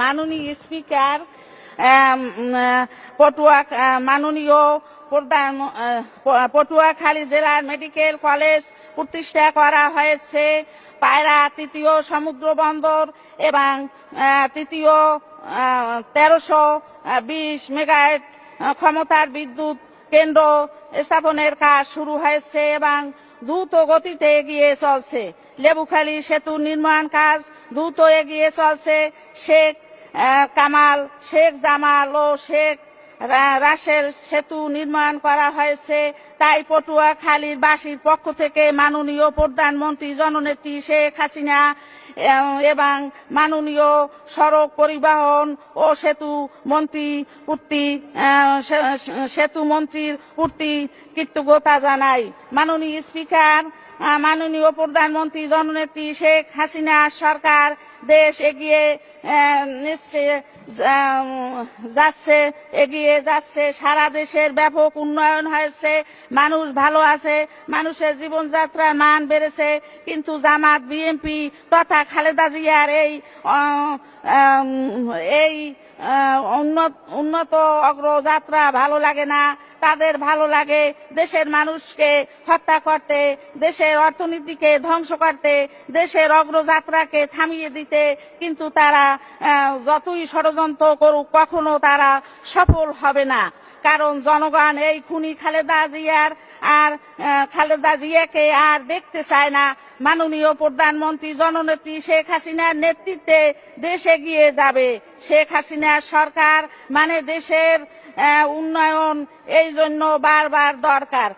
মাননীয় স্পিকার, মাননীয় প্রধান পটুয়াখালী জেলার মেডিকেল কলেজ প্রতিষ্ঠা করা হয়েছে। পায়রা তৃতীয় সমুদ্র বন্দর এবং তৃতীয় 1320 মেগাওয়াট ক্ষমতার বিদ্যুৎ কেন্দ্র স্থাপনের কাজ শুরু হয়েছে এবং দ্রুত গতিতে এগিয়ে চলছে। লেবুখালী সেতু নির্মাণ কাজ দ্রুত এগিয়ে চলছে। শেখ কামাল, শেখ জামাল ও শেখ রাসেল সেতু নির্মাণ করা হয়েছে। তাই পটুয়াখালীর বাসীর পক্ষ থেকে মাননীয় প্রধানমন্ত্রী জননেত্রী শেখ হাসিনা এবং মাননীয় সড়ক পরিবহন ও সেতু মন্ত্রীর প্রতি কৃতজ্ঞতা জানাই। মাননীয় স্পিকার, মাননীয় প্রধানমন্ত্রী জননেত্রী শেখ হাসিনা সরকার দেশ এগিয়ে যাচ্ছে। সারা দেশের ব্যাপক উন্নয়ন হয়েছে, মানুষ ভালো আছে, মানুষের জীবনযাত্রার মান বেড়েছে। কিন্তু জামাত, বিএনপি তথা খালেদা জিয়ার এই উন্নত অগ্রযাত্রা ভালো লাগে না। তাদের ভালো লাগে দেশের মানুষকে হত্যা করতে, দেশের অর্থনীতিকে ধ্বংস করতে, দেশের অগ্রযাত্রাকে থামিয়ে দিতে। কিন্তু তারা যতই ষড়যন্ত্র করুক কখনো তারা সফল হবে না। কারণ জনগণ এই খুনি খালেদা জিয়াকে আর দেখতে চায় না। মাননীয় প্রধানমন্ত্রী জননেত্রী শেখ হাসিনার নেতৃত্বে দেশ এগিয়ে যাবে। শেখ হাসিনার সরকার মানে দেশের উন্নয়ন, এই জন্য বারবার দরকার।